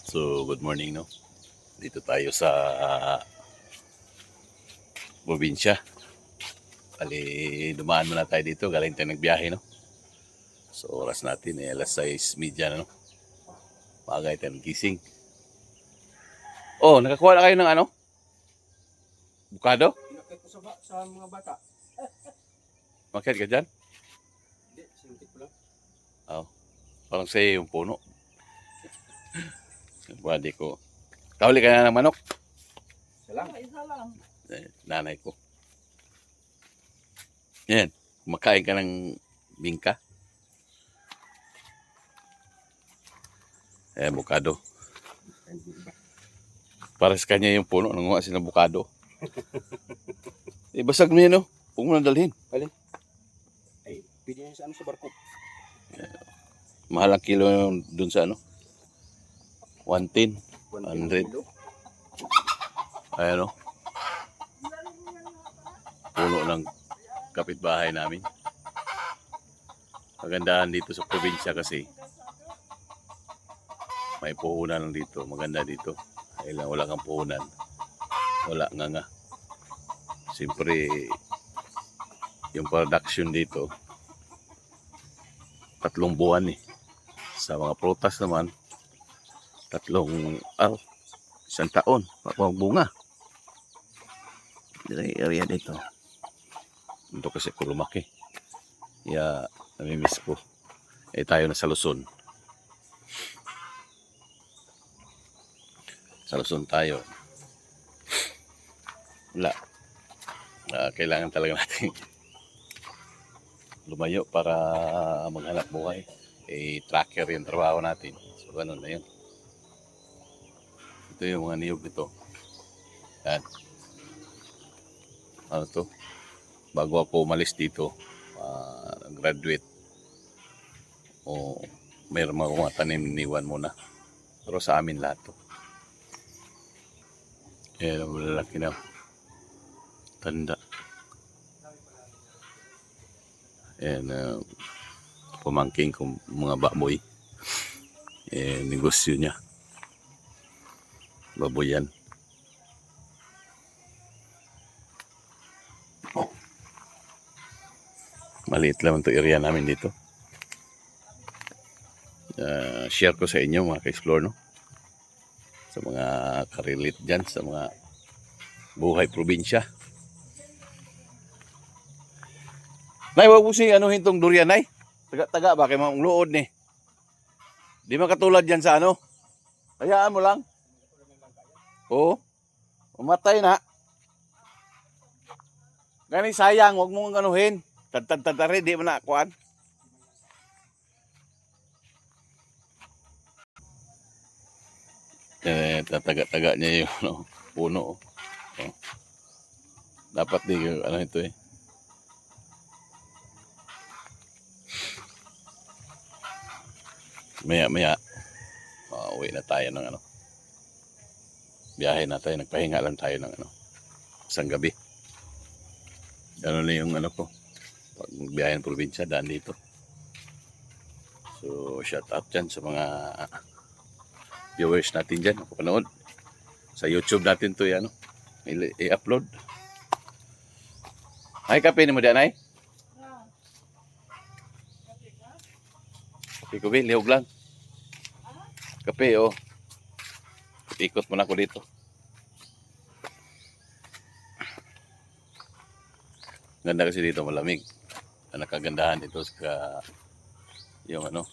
So, good morning, no? Dito tayo sa probinsya. Dumaan muna tayo dito. Galing tayo nagbiyahe, no? So, oras natin alas 6:30 na, no? Magay tayo gising. Oh, nakakuha na kayo ng ano? Bukado? Pinakit ko sa mga bata. Makit ka dyan? Hindi, sinuntik ko lang. Oh, parang sa'yo yung puno. Badi ko. Kahuli ka na ng manok? Isa lang. Nanay ko. Yan. Kumakain ka ng bingka. Bukado. Para sa kanya yung puno, nanguha sila ng bukado. Basag mo yan, no? Huwag mo na dalhin. Alin? Ay, pili niya sa sa barko. Mahal ang kilo yung dun sa ano? 110, 100. Ayan, no? Puno ng kapitbahay namin. Magandahan dito sa probinsya kasi may puhunan lang dito. Maganda dito. Kailang wala kang puhunan. Wala nga. Siyempre, yung production dito, 3 buwan eh. Sa mga prutas naman, 1 taon. Magbunga. Dito area dito. Ito kasi ko lumaki. Kaya namimiss ko. Tayo na sa Luzon. Sa Luzon tayo. Wala. Kailangan talaga natin lumayo para maghanap buhay. Tracker yung trabaho natin. So, ganun na yun. Ito yung mga niyog nito. Yan. Ano to? Bago ako umalis dito, graduate, o mayroon mga tanim niwan muna. Pero sa amin lahat to. Yan, malalaki na. Tanda. Yan, pamangking kong mga baboy. Negosyo niya. Baboyan. Maliit lang ito area namin dito. Share ko sa inyo mga ka-explore, no? Sa mga karelate dyan, sa mga buhay probinsya. Nay, wag mo si anuhin tong durian, nay. Taga-taga ba kay mga luod ni? Di makatulad yan sa ano? Hayaan mo lang. Oo. Umatay na. Gani sayang, wag mong anuhin. Tad-tad-tari, di mo na kuan. Tataga-taga niya yung ano, puno. Oh. Dapat di ano ito eh. Maya-maya, uwi na tayo ng ano. Biyahe na tayo, nagpahinga lang tayo ng ano. Isang gabi. Ano na yung ano ko. Pag magbiyahe ng probinsya, daan dito. So, shout out dyan sa mga viewers natin dyan. Kapanood. Sa YouTube natin to yan. I-upload. Ay, kape ni mo dyan ay? Kape ko, lihog lang. Kape, oh. Ikot mo na ako dito. Ganda kasi dito, malamig. Ang nakagandahan dito sa yung ano,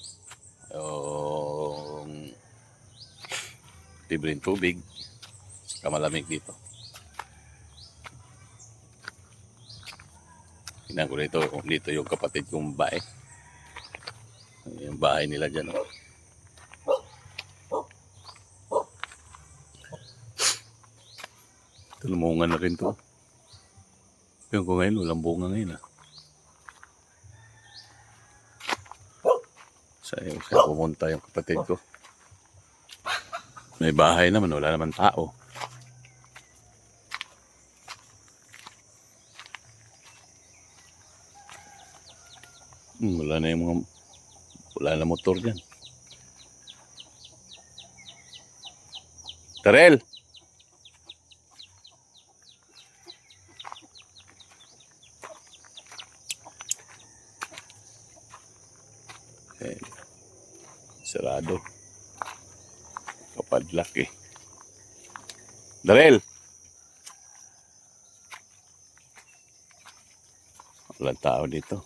yung libreng tubig, saka malamig dito. Tingnan ko dito yung kapatid kong bae. Yung bahay nila dyan. Oh. Ito, lumungan na rin to. Yung ko ngayon, walang bunga ngayon. Sa'yo pumunta yung kapatid ko. May bahay naman, wala naman tao. Wala na yung mga, wala na motor dyan. Darel! Eh, sarado. Kapadlak eh. Darel! Walang tao dito.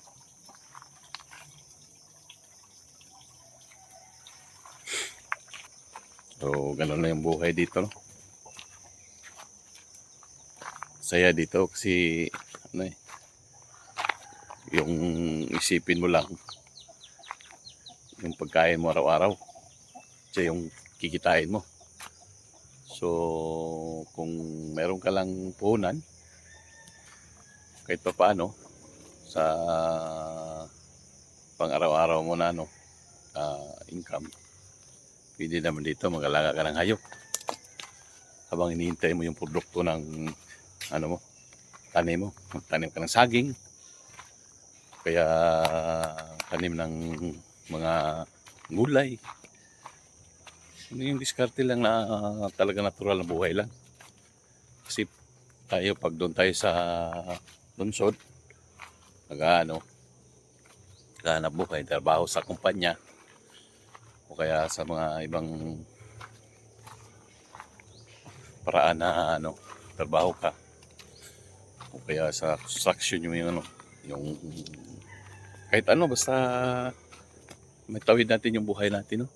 So, ganun na yung buhay dito, no? Saya dito kasi, ano eh, yung isipin mo lang, yung pagkain mo araw-araw, siya yung kikitain mo. So, kung meron ka lang puhunan, kahit pa paano, sa pang-araw-araw mo na ano, income, pwede naman dito mag-alaga ka ng hayop habang hinihintay mo yung produkto ng ano mo, tanim mo. Magtanim ka ng saging, kaya tanim ng mga gulay. Ano yung diskarte lang na talaga natural na buhay lang. Kasi tayo, pag doon tayo sa lungsod, nag-ano, naghahanap buhay, trabaho sa kumpanya, o kaya sa mga ibang paraan na ano, trabaho ka, o kaya sa construction yung ano, yung kahit ano, basta may tawid natin yung buhay natin, no?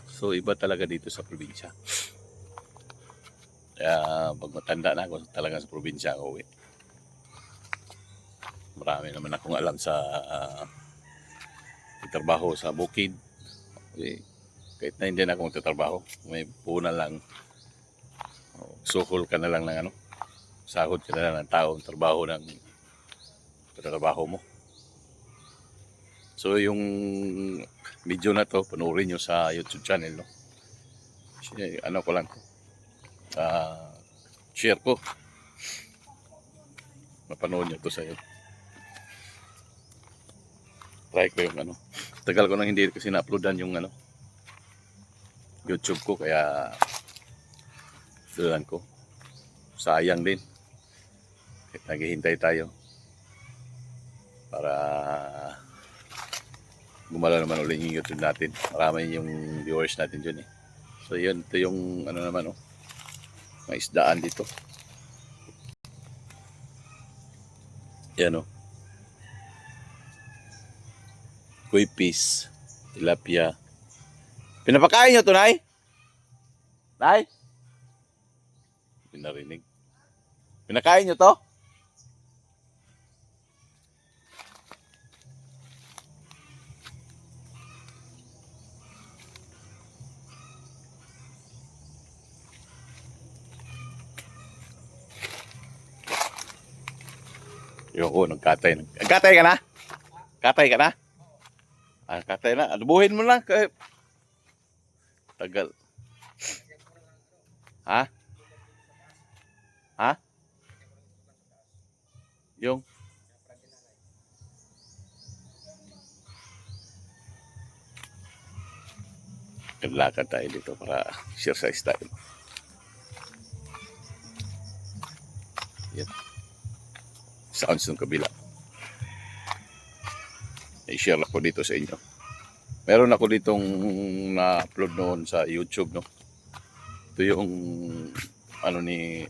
So iba talaga dito sa probinsya. Kaya pag matanda na ako, talaga sa probinsya ako uwi. Marami naman akong alam sa trabaho sa bukid. Okay. Kahit na hindi na ako magtatrabaho, may puna lang, sukol ka na lang ng ano, sahod ka na lang ng tao, trabaho ng trabaho mo. So yung video na to, panoorin nyo sa YouTube channel, no? Ano ko lang, share ko, mapanood nyo to sa try ko yung ano. Tagal ko nang hindi kasi na-uploadan yung ano, YouTube ko, kaya doon ko. Sayang din. Kahit naghihintay tayo para gumalaw naman ulit yung YouTube natin. Marami yung viewers natin dyan eh. So yun, ito yung ano naman, oh, may isdaan dito. Yan, oh. Kuipis, tilapia. Pinapakain nyo to, Nay? Nay? Pinarinig. Pinakain nyo to? Yung ko, nagkatay. Nagkatay ka na? Katay ka na? Katay na. Adubuhin mo lang. Tagal. Ha? Ha? Yung? Lakad tayo dito para exercise tayo. Yan. Sounds ng kabila. I-share ako dito sa inyo. Meron ako ditong na-upload noon sa YouTube, no? Ito yung ano ni,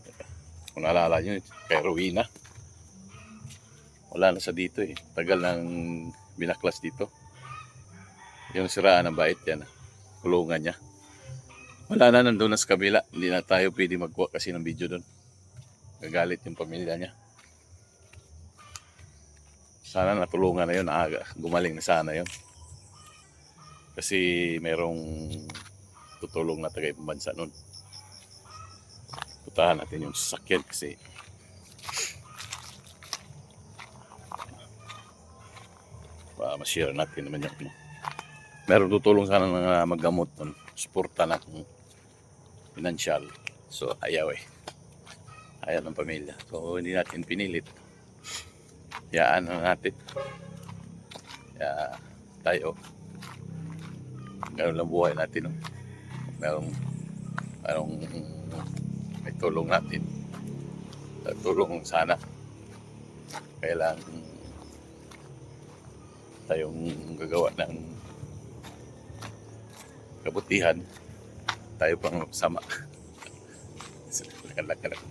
kung naalala nyo, kay Rowena. Wala na sa dito eh. Tagal nang binaklas dito. Yung siraan ng bait yan. Kulungan niya. Wala na, nandun na sa kabila. Hindi na tayo pwede magkuha kasi ng video doon. Gagalit yung pamilya niya. Sana natulungan na yun. Gumaling na sana yun. Kasi merong tutulong na taga ibang bansa nun. Putahan natin yung sasakyan kasi ma-share natin naman yung meron tutulong sana na maggamot nun. Suporta na kung financial. So ayaw eh. Ayaw ng pamilya. So hindi natin pinilit. Yaan na natin. Kaya tayo. Ganun lang buhay natin. No? Merong anong may tulong natin. Tulong sana. Kailangan tayong gagawa ng kabutihan. Tayo pang sama. Lakad-lakad ako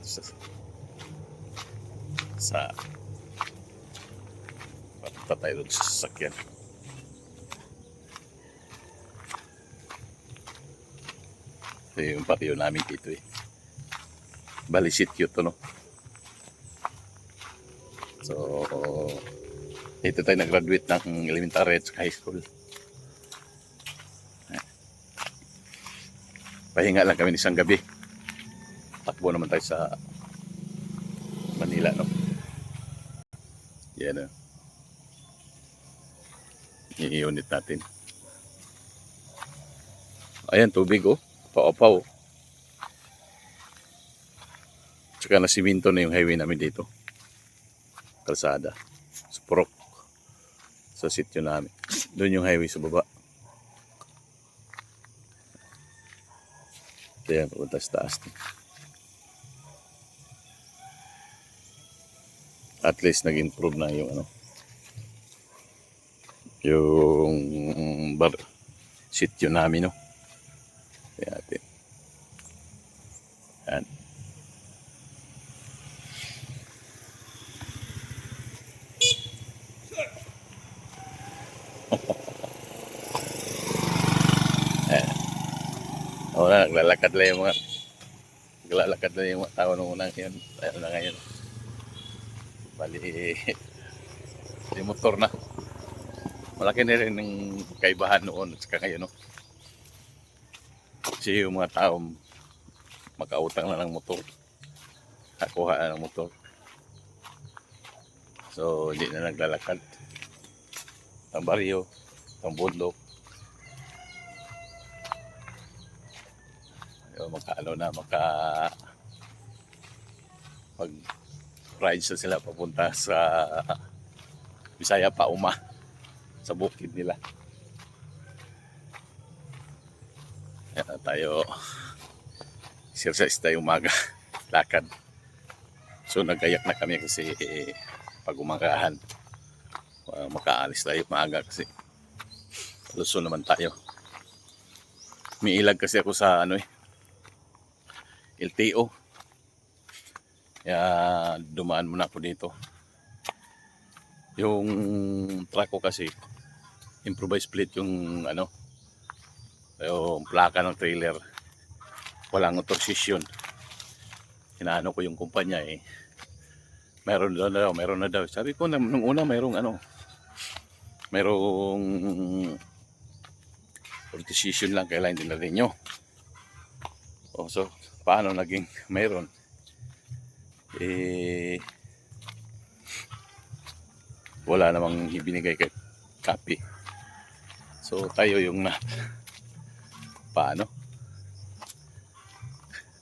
sa papunta tayo doon sa sasakyan. Ito yung patio namin dito eh. Bali sityo to, no? So, dito tayo nag-graduate ng elementary at high school. Pahinga lang kami isang gabi. Takbo naman tayo sa Manila, no? Yan, i-unit natin. Ayan, tubig, oh. Pao-pao. Tsaka na siminto na yung highway namin dito. Kalsada. Sa Purok. Sa sityo namin. Doon yung highway sa baba. Ito yan, pupunta sa taas. At least nag-improve na yung ano. Yung sityo namin, no? Kaya natin. Yan. Wala, naglalakad lang yung mga tao nung unang yun. Ayun na ngayon. Bali, yung motor na. Malaki na rin ng kaibahan noon at saka ngayon, no? Kasi yung mga tao makautang na ng motor. Kakuha na ng motor. So, hindi na naglalakad. Ang baryo, ang bundok. Pag rides na sila papunta sa Bisaya pa sa bukid nila. Yan tayo, exercise tayo umaga, lakad. So nagkayak na kami kasi pag umagahan, makaalis tayo maaga kasi Luzon naman tayo. May ilag kasi ako sa LTO. Kaya dumaan muna ako dito. Yung truck ko kasi improvised plate yung yung plaka ng trailer. Walang authorization. Inaano ko yung kumpanya eh. Meron na daw. Sabi ko nung una mayroong authorization lang, kailangan din na rin nyo. So paano naging mayroon? Wala namang ibinigay kay copy. So tayo yung paano?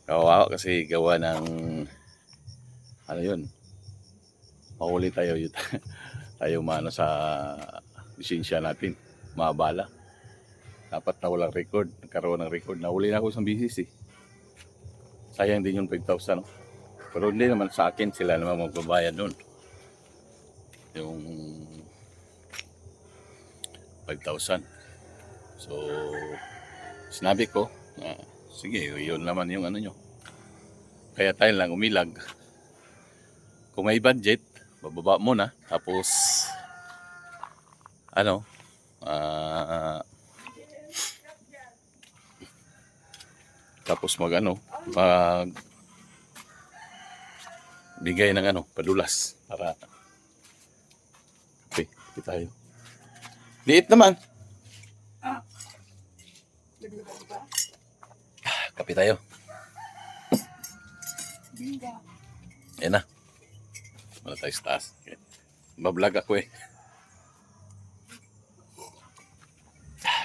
Kawawa kasi gawa ng yun. Mahuli tayo yun. Tayo sa lisensya natin. Mabala. Dapat na walang record. Nagkaroon ng record. Nahuli na ako sa bisis eh. Sayang din yung 5,000. No? Pero hindi naman sa akin. Sila naman magbabayad nun. Yung 5,000. So, sinabi ko na sige, yun naman yung nyo. Kaya tayo lang umilag. Kung may budget, bababa muna. Tapos, tapos mag bigay ng padulas para okay tayo. Liit naman. Kape tayo. Ayan na. Wala tayo sa taas. Okay. Bablog ako eh.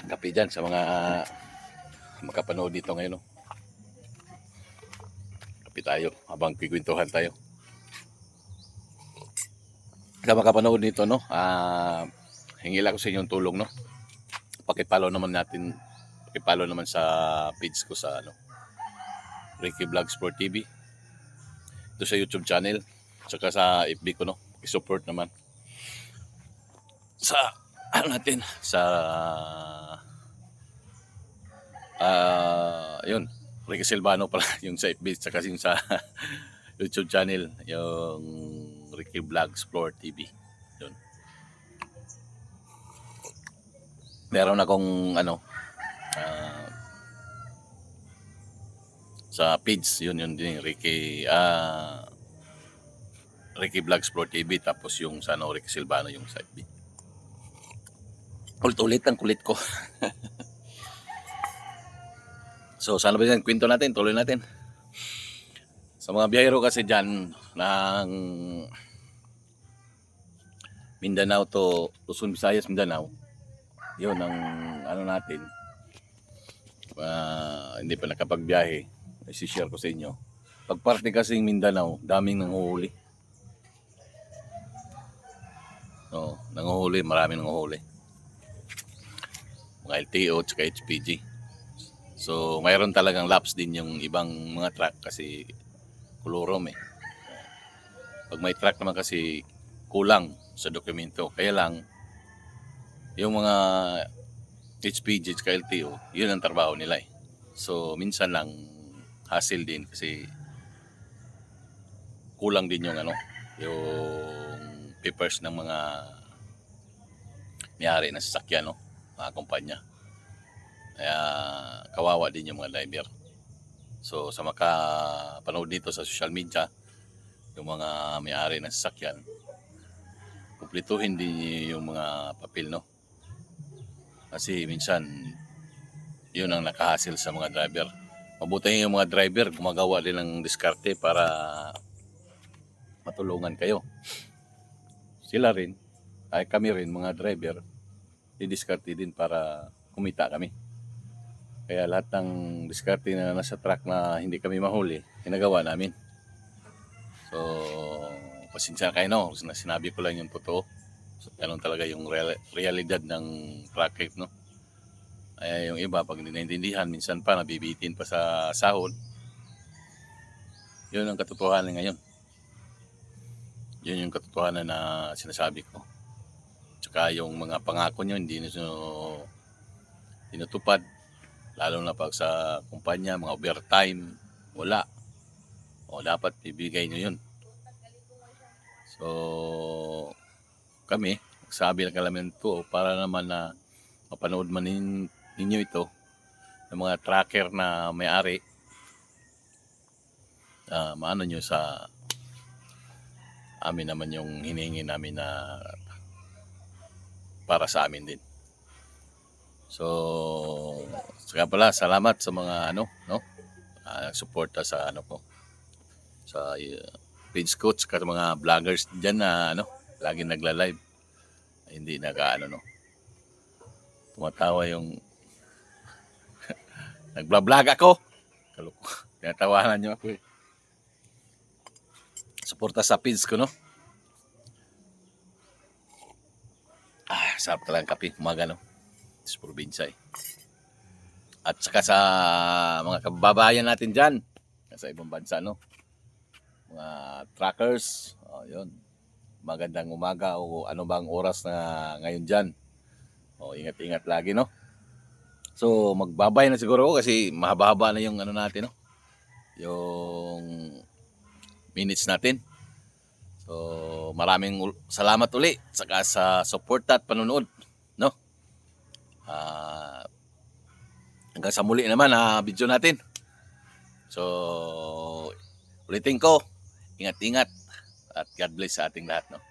Kape dyan sa mga makapanood dito ngayon. No? Kape tayo habang kikwentuhan tayo. Sa makapanood nito, no? Hingi lang ko sa inyong tulong, no? Pakipollow naman sa page ko sa Ricky Vlogs for TV. Ito sa YouTube channel. Tsaka sa FB ko, no? I-support naman. Sa, ano natin, sa, yun, Ricky Silvano pala, yung sa FB, tsaka yung sa YouTube channel, yung Ricky Vlogs for TV. Yun. Meron akong, sa page, yun din, Ricky Vlogs for TV, tapos yung sa Ricky Silvano, yung sa FB. Ulit-ulit ang kulit ko. So, sana ba yan? Kwento natin, tuloy natin. Sa mga biyahero kasi dyan, ng Mindanao to Luzon, Visayas, Mindanao, yun ang ano natin. Hindi pa nakapagbiyahe, isi-share ko sa inyo. Pag parte kasing Mindanao, daming nanguhuli. No, nanguhuli, maraming nanguhuli. Mga LTO at HPG. So, mayroon talagang laps din yung ibang mga truck kasi kolorom eh. Pag may truck naman kasi kulang sa dokumento. Kaya lang, yung mga HPG at LTO, yun ang trabaho nila eh. So, minsan lang hassle din kasi kulang din yung yung papers ng mga may-ari ng sasakyan, no? Mga kumpanya. Kaya kawawa din yung mga driver. So sa makapanood dito sa social media, yung mga may-ari ng sasakyan, kumplituhin din yung mga papel, no? Kasi minsan yun ang nakahasil sa mga driver. Mabuti yung mga driver gumagawa din ng diskarte para matulungan kayo. Sila rin, ay kami rin mga driver, didiskarte din para kumita kami. Kaya lahat ng diskarte na nasa truck na hindi kami mahuli, ginagawa namin. So, pasensya kayo, no? Sinabi ko lang yung totoo. So, ganun talaga yung realidad ng truck rate, no? Ay yung iba, pag hindi naintindihan, minsan pa nabibitin pa sa sahod. Yun ang katotohanan ngayon. Yun yung katotohanan na sinasabi ko. Tsaka yung mga pangako nyo, hindi nyo tinutupad. Lalo na pag sa kumpanya, mga overtime, wala. O dapat ibigay nyo yun. So, kami, sabi lang kami ito, para naman na mapanood man ninyo ito, ng mga tracker na may-ari, maano nyo sa amin naman yung hinihingi namin na para sa amin din. So, saka pala, salamat sa mga suporta sa ko, sa page ko, saka mga vloggers dyan na laging nagla-live. Hindi tumatawa yung nagblog ako. Kaloko. Tinatawanan nyo ako eh. Suporta sa page ko, no? Sarap talagang kape, umaga, no? Sa probinsya eh. At saka sa mga kababayan natin dyan, sa ibang bansa, no? Mga truckers, yun. Magandang umaga o ano bang oras na ngayon dyan. Ingat-ingat lagi, no? So, magbabay na siguro ako kasi mahaba-haba na yung natin, no? Yung minutes natin. So, maraming salamat uli saka sa support at panonood, no? Hanggang sa muli naman video natin. So, ulitin ko, ingat-ingat at God bless sa ating lahat, no?